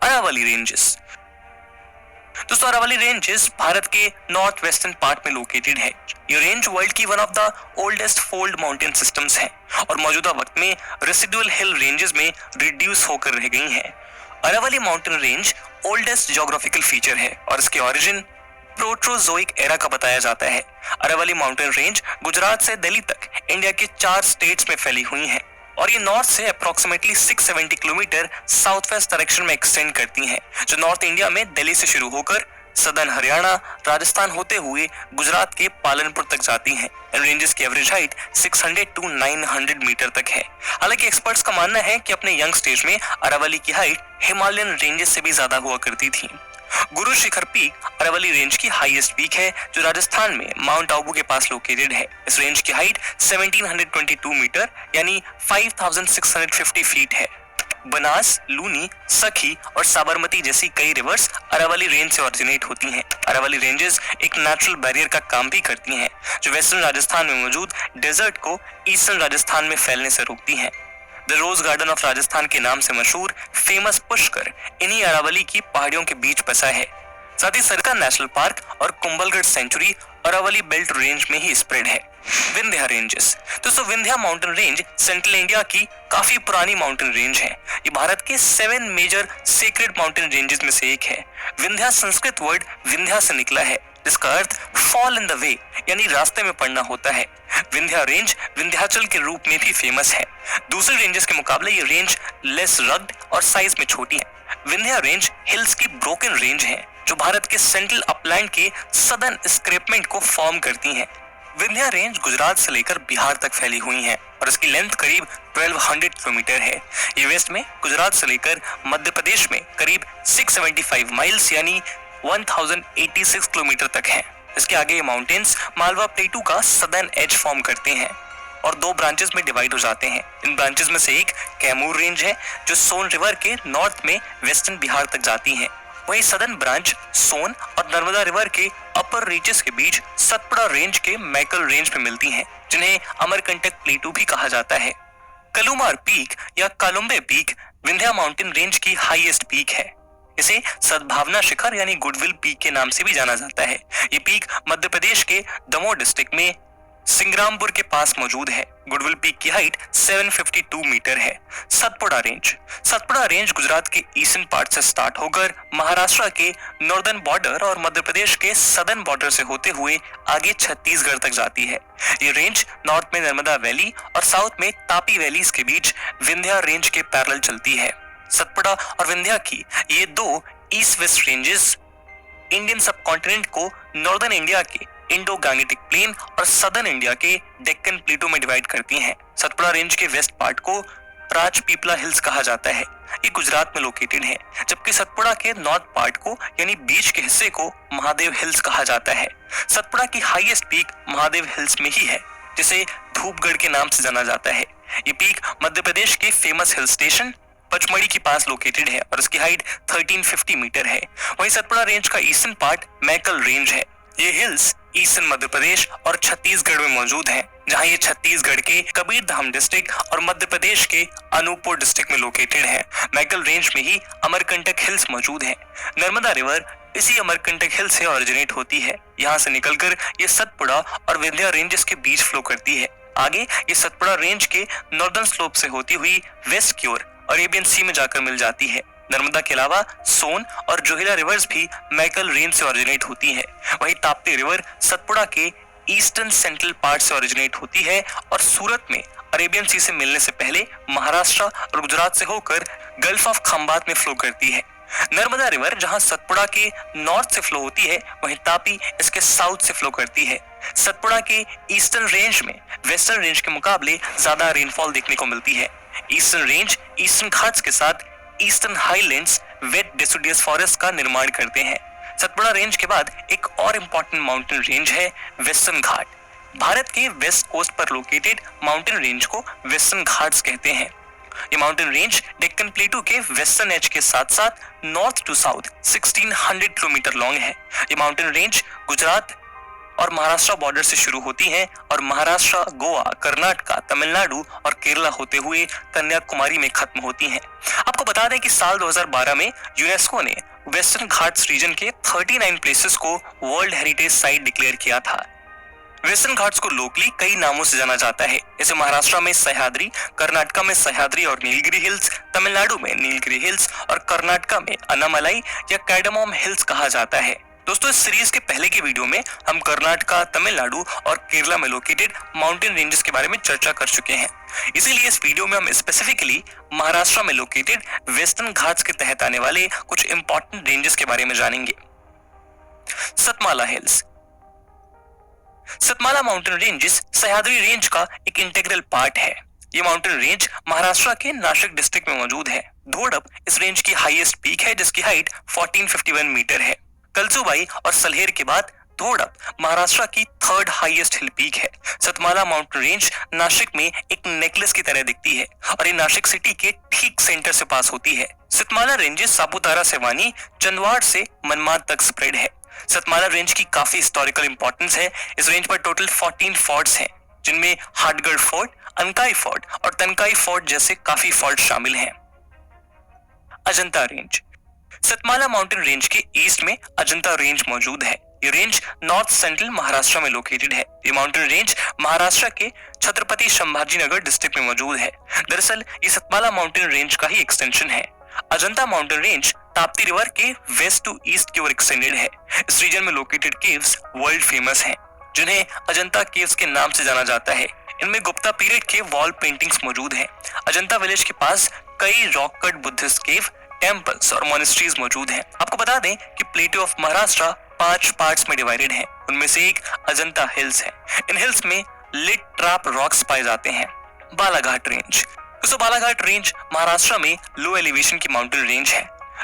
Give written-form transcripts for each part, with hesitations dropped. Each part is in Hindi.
अरावली रेंजेस। दोस्तों अरावली रेंजेस भारत के नॉर्थ वेस्टर्न पार्ट में लोकेटेड है। ये रेंज वर्ल्ड की one of the oldest fold mountain systems है और मौजूदा वक्त में रेसिडुअल हिल रेंजेस में रिड्यूस होकर रह गई है। Aravalli mountain range oldest geographical feature है और इसके ओरिजिन प्रोटोजोइक एरा का बताया जाता है। अरावली माउंटेन रेंज गुजरात से दिल्ली तक इंडिया के 4 स्टेट्स में फैली हुई है और ये नॉर्थ से approximately 670 kilometre south west direction में एक्सटेंड करती हैं, जो नॉर्थ इंडिया में दिल्ली से शुरू होकर सदर्न हरियाणा, राजस्थान होते हुए गुजरात के पालनपुर तक जाती हैं। इन रेंजेस की एवरेज हाइट 600 टू 900 मीटर तक है। हालांकि एक्सपर्ट्स का मानना है कि अपने यंग स्टेज में अरावली की हाइट हिमालयन रेंजेस से भी ज्यादा हुआ करती थी। गुरु शिखर पीक अरावली रेंज की हाईएस्ट पीक है जो राजस्थान में माउंट आबू के पास लोकेटेड है। इस रेंज की हाइट 1722 मीटर यानी 5650 फीट है। बनास, लूनी, सखी और साबरमती जैसी कई रिवर्स अरावली रेंज से ओरिजिनेट होती हैं। अरावली रेंजेस एक नेचुरल बैरियर का काम भी करती हैं जो वेस्टर्न राजस्थान में मौजूद डेजर्ट को ईस्टर्न राजस्थान में फैलने से रोकती हैं। The rose garden of Rajasthan के नाम से मशहूर फेमस पुष्कर इन्हीं अरावली की पहाड़ियों के बीच बसा है। साथ ही सरका नेशनल पार्क और Kumbhalgarh sanctuary Aravalli belt range में ही स्प्रेड है। विंध्या रेंजेस। दोस्तों Vindhya mountain range central India की काफी पुरानी माउंटेन रेंज है। ये भारत के 7 मेजर सीक्रेट माउंटेन रेंजेस में से एक है। विंध्या संस्कृत वर्ड विंध्या से निकला है जिसका अर्थ फॉल इन द वे यानी रास्ते में पड़ना होता है। विंध्या रेंज विंध्याचल के रूप में भी फेमस है। दूसरे रेंजेस के मुकाबले ये रेंज लेस रग्ड और साइज में छोटी है। विंध्या रेंज हिल्स की ब्रोकन रेंज है जो भारत के सेंट्रल अपलैंड के सदर्न एस्कर्पमेंट को फॉर्म करती हैं। विंध्या रेंज गुजरात से लेकर बिहार तक फैली हुई है और इसकी लेंथ करीब 1200 किलोमीटर है। ये वेस्ट में गुजरात से लेकर मध्य प्रदेश में करीब 675 माइल्स यानी 1086 किलोमीटर तक है। इसके आगे ये माउंटेन्स मालवा प्लेटू का सदर्न एज फॉर्म करते हैं और 2 ब्रांचेस में डिवाइड हो जाते हैं। इन ब्रांचेस में से एक कैमूर रेंज है जो सोन रिवर के नॉर्थ में वेस्टर्न बिहार तक जाती है। वहीं सदर्न ब्रांच सोन और नर्मदा रिवर के अपर रीचेस के बीच सतपुड़ा रेंज के मैकल रेंज में मिलती हैं, जिन्हें अमरकंटक प्लेटू भी कहा जाता है। कलुमार पीक या कालुम्बे पीक विंध्या माउंटेन रेंज की हाईएस्ट पीक है। इसे सद्भावना शिखर यानी गुडविल पीक के नाम से भी जाना जाता है। ये पीक मध्य प्रदेश के दमोह डिस्ट्रिक्ट में सिंग्रामपुर के पास मौजूद है। गुडविल पीक की हाइट 752 मीटर है। सतपुड़ा रेंज गुजरात के ईस्टर्न पार्ट से स्टार्ट होकर महाराष्ट्र के नॉर्दर्न बॉर्डर और मध्य प्रदेश के सदर्न बॉर्डर से होते हुए आगे छत्तीसगढ़ तक जाती है। ये रेंज नॉर्थ में नर्मदा वैली और साउथ में तापी वैलीज के बीच विंध्या रेंज के पैरेलल चलती है। सतपुड़ा और विंध्या की ये 2 east west ranges Indian subcontinent को नॉर्दर्न इंडिया के इंडो गैंगेटिक प्लेन और सदर्न इंडिया के डेक्कन प्लेटो में डिवाइड करती हैं। सतपुड़ा रेंज के वेस्ट पार्ट को राजपीपला हिल्स कहा जाता है। ये गुजरात में लोकेटेड है, जबकि सतपुड़ा के नॉर्थ पार्ट को यानी बीच के हिस्से को महादेव हिल्स कहा जाता है। सतपुड़ा की हाईएस्ट पीक महादेव हिल्स में ही है, जिसे धूपगढ़ के नाम से जाना जाता है। ये पीक मध्य प्रदेश के फेमस हिल स्टेशन पचमढ़ी के पास लोकेटेड है और इसकी हाइट 1350 मीटर है। वहीं सतपुड़ा रेंज का ईस्टर्न पार्ट मैकल रेंज है। ये हिल्स ईस्टर्न मध्य प्रदेश और छत्तीसगढ़ में मौजूद है, जहां ये छत्तीसगढ़ के कबीरधाम डिस्ट्रिक्ट और मध्य प्रदेश के अनूपपुर डिस्ट्रिक्ट में लोकेटेड है। मैकल रेंज में ही अमरकंटक हिल्स मौजूद है। नर्मदा रिवर इसी अमरकंटक हिल से ओरिजिनेट होती है। यहाँ से निकलकर ये सतपुड़ा और विंध्या रेंजेस के बीच फ्लो करती है। आगे ये सतपुड़ा रेंज के नॉर्दर्न स्लोप से होती हुई वेस्ट की ओर अरेबियन सी में जाकर मिल जाती है। नर्मदा के अलावा सोन और जोहिला रिवर्स भी मैकल रेंज से ओरिजिनेट होती है। वहीं ताप्ती रिवर सतपुड़ा के ईस्टर्न सेंट्रल पार्ट से ओरिजिनेट होती है और सूरत में अरेबियन सी से मिलने से पहले महाराष्ट्र और गुजरात से होकर गल्फ ऑफ खंबात में फ्लो करती है। नर्मदा रिवर जहां सतपुड़ा के नॉर्थ से फ्लो होती है, वहीं तापी इसके साउथ से फ्लो करती है। सतपुड़ा के ईस्टर्न रेंज में वेस्टर्न रेंज के मुकाबले ज्यादा रेनफॉल देखने को मिलती है। ईस्टर्न रेंज ईस्टर्न घाट्स के साथ eastern highlands wet deciduous forest का निर्माण करते हैं। सतपुड़ा रेंज के बाद एक और इम्पोर्टेंट माउंटेन रेंज है वेस्टर्न घाट। भारत के वेस्ट कोस्ट पर लोकेटेड माउंटेन रेंज को वेस्टर्न घाट्स कहते हैं। ये माउंटेन रेंज डेक्कन प्लेटू के वेस्टर्न एज के साथ साथ north to south 1600 kilometre long है। ये माउंटेन रेंज गुजरात और महाराष्ट्र बॉर्डर से शुरू होती हैं और महाराष्ट्र, गोवा, कर्नाटका, तमिलनाडु और केरला होते हुए कन्याकुमारी में खत्म होती हैं। आपको बता दें कि साल 2012 में यूनेस्को ने वेस्टर्न घाट्स रीजन के 39 प्लेसेस को वर्ल्ड हेरिटेज साइट डिक्लेयर किया था। वेस्टर्न घाट्स को लोकली कई नामों से जाना जाता है, जैसे महाराष्ट्र में सह्याद्री, कर्नाटका में सह्याद्री और नीलगिरी हिल्स, तमिलनाडु में नीलगिरी हिल्स और कर्नाटका में अन्नामलाई या कैडमोम हिल्स कहा जाता है। दोस्तों, इस सीरीज के पहले के वीडियो में हम कर्नाटका, तमिलनाडु और केरला में लोकेटेड माउंटेन रेंजेस के बारे में चर्चा कर चुके हैं। इसीलिए इस वीडियो में हम स्पेसिफिकली महाराष्ट्र में लोकेटेड वेस्टर्न घाट्स के तहत आने वाले कुछ इंपॉर्टेंट रेंजेस के बारे में जानेंगे। Satmala hills. Satmala mountain ranges Sahyadri range का एक इंटीग्रल पार्ट है। ये माउंटेन रेंज महाराष्ट्र के नासिक डिस्ट्रिक्ट में मौजूद है। धोडप इस रेंज की हाईएस्ट पीक है, जिसकी हाइट 1451 मीटर है। कलसुबाई और सल्हेर के बाद धोडप महाराष्ट्र की थर्ड हाईएस्ट हिल पीक है। सतमाला माउंटेन रेंज नासिक में एक नेकलेस की तरह दिखती है और ये नासिक सिटी के ठीक सेंटर से पास होती है। सतमाला रेंजेस सापुतारा से वानी, चंदवाड़ से मनमाड तक स्प्रेड है। सतमाला रेंज की काफी हिस्टोरिकल इंपॉर्टेंस है। इस रेंज पर टोटल 14 फोर्ट्स हैं, जिनमें हाटगढ़ फोर्ट, अनकाई फोर्ट और तनकाई फोर्ट जैसे काफी फोर्ट शामिल हैं। Ajanta range. Satmala mountain range के ईस्ट में अजंता रेंज मौजूद है। ये रेंज नॉर्थ सेंट्रल महाराष्ट्र में लोकेटेड है। ये माउंटेन रेंज महाराष्ट्र के छत्रपति संभाजीनगर डिस्ट्रिक्ट में मौजूद है। दरअसल ये सतमाला माउंटेन रेंज का ही एक्सटेंशन है। Ajanta mountain range Tapti river के वेस्ट टू ईस्ट की ओर एक्सटेंडेड है। इस रीजन में लोकेटेड केव्स वर्ल्ड फेमस हैं, जिन्हें अजंता केव्स के नाम से जाना जाता है। इनमें गुप्ता पीरियड के वॉल पेंटिंग्स मौजूद हैं। अजंता विलेज के पास कई रॉक कट बुद्धिस्ट केव, टेम्पल्स और मोनेस्ट्रीज मौजूद हैं। आपको बता दें कि प्लेटो ऑफ महाराष्ट्र 5 पार्ट्स में डिवाइडेड है। उनमें से एक अजंता हिल्स है। इन हिल्स में लिट ट्रैप रॉक्स पाए जाते हैं। बालाघाट रेंज। दोस्तों, बालाघाट रेंज महाराष्ट्र में लो एलिवेशन की माउंटेन रेंज है।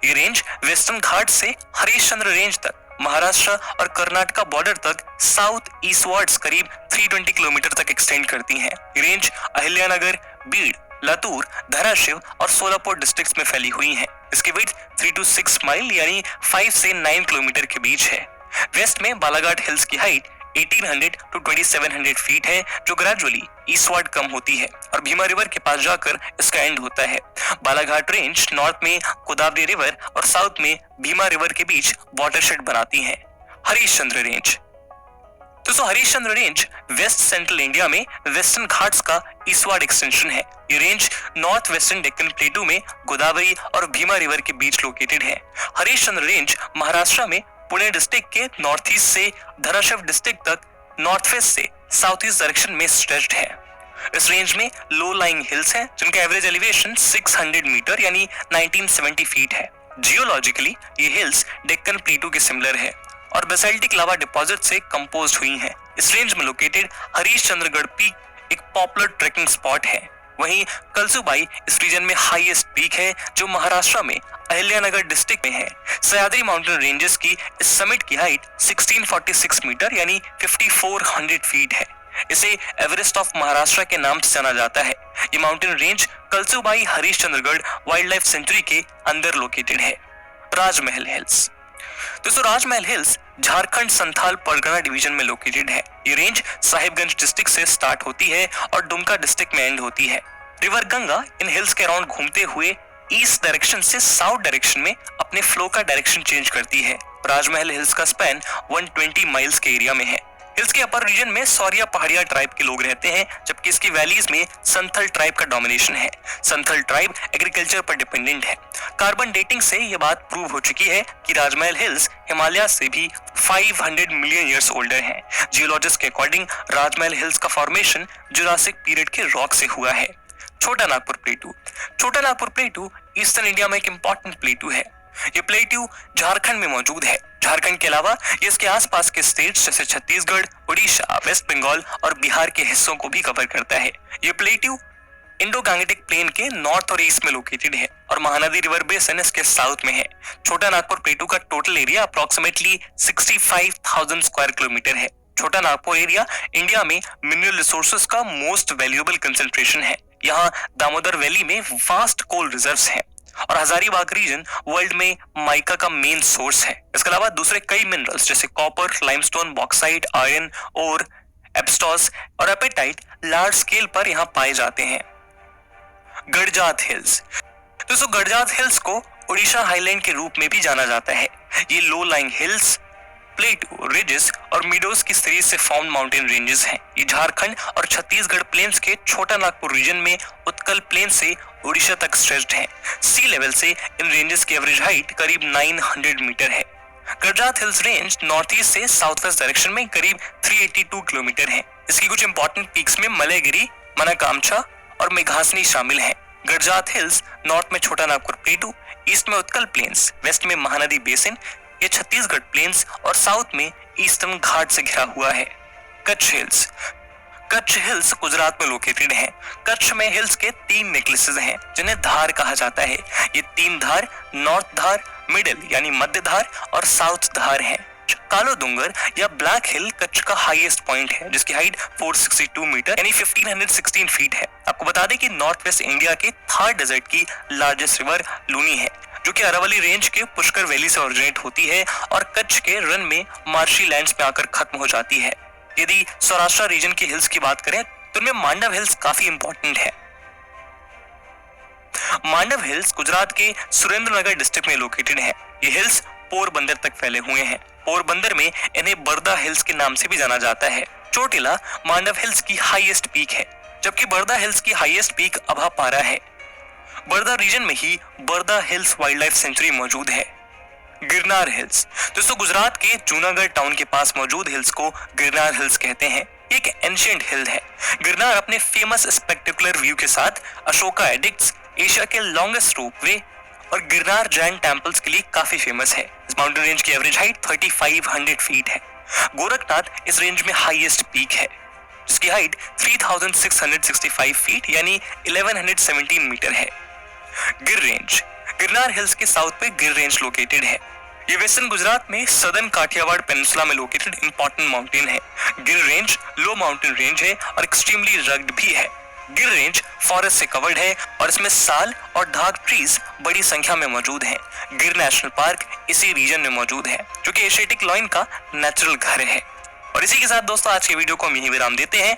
ये रेंज वेस्टर्न घाट से हरिश्चंद्र रेंज तक, महाराष्ट्र और कर्नाटका बॉर्डर तक साउथ ईस्टवर्ड्स करीब 320 किलोमीटर तक एक्सटेंड करती है। ये रेंज अहिल्यानगर, बीड़, लातूर, धाराशिव और सोलापुर डिस्ट्रिक्ट्स में फैली हुई है। इसकी विड्थ 3 to 6 माइल यानी 5 से 9 किलोमीटर के बीच है। वेस्ट में बालाघाट हिल्स की हाइट 1800 to 2700 फीट है, जो ग्रेजुअली ईस्टवर्ड कम होती है और भीमा रिवर के पास जाकर इसका एंड होता है। बालाघाट रेंज नॉर्थ में गोदावरी रिवर और साउथ में भीमा रिवर के बीच वाटरशेड बनाती है। हरिश्चंद्र रेंज। दोस्तों, Harishchandra range west central India में वेस्टर्न घाट्स का ईस्टवर्ड एक्सटेंशन है। ये range north western Deccan plateau में गोदावरी और भीमा रिवर के बीच लोकेटेड है। हरिश्चंद्र रेंज महाराष्ट्र में पुणे डिस्ट्रिक्ट के नॉर्थ ईस्ट से धाराशिव डिस्ट्रिक्ट तक नॉर्थ वेस्ट से साउथ ईस्ट डायरेक्शन में स्ट्रेच्ड है। इस रेंज में लो लाइंग हिल्स हैं, जिनका एवरेज एलिवेशन 600 मीटर यानी 1970 फीट है। जियोलॉजिकली ये हिल्स डेक्कन प्लेटू के सिमिलर है और बेसाल्टिक लावा डिपॉजिट से कंपोज्ड हुई हैं। इस रेंज में लोकेटेड हरिश्चंद्रगढ़ पीक एक पॉपुलर ट्रैकिंग स्पॉट है। वहीं कलसुबाई इस रीजन में हाईएस्ट पीक है, जो महाराष्ट्र में अहिल्यानगर डिस्ट्रिक्ट में है। सह्याद्री माउंटेन रेंजेस की इस समिट की हाइट 1646 मीटर यानी 5400 फीट है। इसे एवरेस्ट ऑफ महाराष्ट्र के नाम से जाना जाता है। ये mountain range Kalsubai Harishchandragad wild life sanctuary के अंदर लोकेटेड है। राजमहल हिल्स। दोस्तों, राजमहल हिल्स झारखंड संथाल परगना डिवीजन में लोकेटेड है। ये रेंज साहिबगंज डिस्ट्रिक्ट से स्टार्ट होती है और दुमका डिस्ट्रिक्ट में एंड होती है। रिवर गंगा इन हिल्स के अराउंड घूमते हुए ईस्ट डायरेक्शन से साउथ डायरेक्शन में अपने फ्लो का डायरेक्शन चेंज करती है। राजमहल हिल्स का स्पैन 120 माइल्स के एरिया में है। हिल्स के अपर रीजन में सौरिया पहाड़िया ट्राइब के लोग रहते हैं, जबकि इसकी वैलीज में संथल ट्राइब का डोमिनेशन है। संथल ट्राइब एग्रीकल्चर पर डिपेंडेंट है। कार्बन डेटिंग से यह बात प्रूव हो चुकी है कि राजमहल हिल्स हिमालय से भी 500 मिलियन ईयर्स ओल्डर है। जियोलॉजिस्ट के अकॉर्डिंग राजमहल हिल्स का फॉर्मेशन जुरासिक पीरियड के रॉक से हुआ है। छोटा नागपुर प्लेटू। छोटा नागपुर प्लेटू ईस्टर्न इंडिया में एक इंपॉर्टेंट प्लेटू है। ये प्लेटू झारखंड में मौजूद है। झारखंड के अलावा ये इसके आसपास के स्टेट्स जैसे छत्तीसगढ़, उड़ीसा, वेस्ट बंगाल और बिहार के हिस्सों को भी कवर करता है। ये प्लेटू इंडो गैंगेटिक प्लेन के नॉर्थ और ईस्ट में लोकेटेड है और महानदी रिवर बेसिन इसके साउथ में है। छोटा नागपुर प्लेटू का total area approximately 65,000 square kilometre है। छोटा नागपुर एरिया इंडिया में मिनरल रिसोर्सेज का मोस्ट वैल्यूएबल कंसंट्रेशन है। यहाँ दामोदर वैली में वास्ट कोल रिजर्व्स हैं। और हजारीबाग रीजन वर्ल्ड में माइका का मेन सोर्स है। इसके अलावा दूसरे कई मिनरल्स जैसे कॉपर, लाइमस्टोन, बॉक्साइट, आयरन और एब्सटॉस और एपेटाइट लार्ज स्केल पर यहाँ पाए जाते हैं। गडजात हिल्स। दोस्तों गडजात हिल्स को उड़ीसा हाईलैंड के रूप में भी जाना जाता है। ये लो लाइंग हिल्स, प्लेटू, रिजेस और मीडोज की सीरीज से फॉर्म माउंटेन रेंजेस हैं। ये झारखंड और छत्तीसगढ़ प्लेन्स के छोटा नागपुर रीजन में उत्कल प्लेन से उड़ीसा तक स्ट्रेच्ड हैं। सी लेवल से इन रेंजेस की एवरेज हाइट करीब 900 मीटर है। गडजात हिल्स रेंज नॉर्थ ईस्ट से साउथ वेस्ट डायरेक्शन में करीब 382 किलोमीटर है। इसकी कुछ इंपॉर्टेंट पीक्स में मलयगिरी, मनाकामचा और मेघासनी शामिल हैं। गडजात हिल्स नॉर्थ में छोटा नागपुर प्लेटू, ईस्ट में उत्कल प्लेन्स, वेस्ट में महानदी बेसिन, ये छत्तीसगढ़ प्लेन्स और साउथ में ईस्टर्न घाट से घिरा हुआ है। कच्छ हिल्स। कच्छ हिल्स गुजरात में लोकेटेड है। कच्छ में हिल्स के 3 नेकलेसेस हैं जिन्हें धार कहा जाता है। ये 3 धार नॉर्थ धार, मिडिल यानी मध्य धार और साउथ धार हैं। कालो डूंगर या ब्लैक हिल कच्छ का हाईएस्ट पॉइंट है जिसकी हाइट 462 मीटर यानी 1516 फीट है। आपको बता दें कि नॉर्थ वेस्ट इंडिया के थार डेजर्ट की लार्जेस्ट रिवर लूनी है जो कि अरावली रेंज के पुष्कर वैली से ओरिजिनेट होती है और कच्छ के रन में मार्शी लैंड्स में आकर खत्म हो जाती है। यदि सौराष्ट्र रीजन की हिल्स की बात करें तो उनमें मांडव हिल्स काफी इंपॉर्टेंट है। मांडव हिल्स गुजरात के सुरेंद्रनगर डिस्ट्रिक्ट में लोकेटेड है। ये हिल्स पोरबंदर तक फैले हुए हैं। पोरबंदर में इन्हें बर्दा हिल्स के नाम से भी जाना जाता है। चोटिला मांडव हिल्स की हाईएस्ट पीक है जबकि बर्दा हिल्स की हाईएस्ट पीक अभापारा है। बर्दा रीजन में ही Barda hills wild life sanctuary मौजूद है। गिरनार हिल्स। दोस्तों गुजरात के जूनागढ़ टाउन के पास मौजूद हिल्स को गिरनार हिल्स कहते हैं। एक एंशिएंट हिल है। गिरनार अपने फेमस स्पेक्टेकुलर व्यू के साथ अशोका एडिक्ट्स, एशिया के लॉन्गेस्ट रोपवे और गिरनार जैन टेम्पल्स के लिए काफी फेमस है। इस माउंटेन रेंज की एवरेज हाइट 3500 फीट है। गोरखनाथ इस रेंज में हाईएस्ट पीक है जिसकी हाइट 3665 फीट यानी 1117 मीटर है। गिर रेंज। गिरनार हिल्स के साउथ पे गिर रेंज लोकेटेड है। ये वेस्टर्न गुजरात में सदर्न काठियावाड़ पेनिनसुला में लोकेटेड इंपॉर्टेंट माउंटेन है। गिर रेंज लो माउंटेन रेंज है और एक्सट्रीमली रग्ड भी है। गिर रेंज फॉरेस्ट से कवर्ड है और इसमें साल और ढाक ट्रीज बड़ी संख्या में मौजूद हैं। गिर नेशनल पार्क इसी रीजन में मौजूद है जो कि एशियाटिक लॉयन का नेचुरल घर है। और इसी के साथ दोस्तों आज के वीडियो को हम यहीं विराम देते हैं।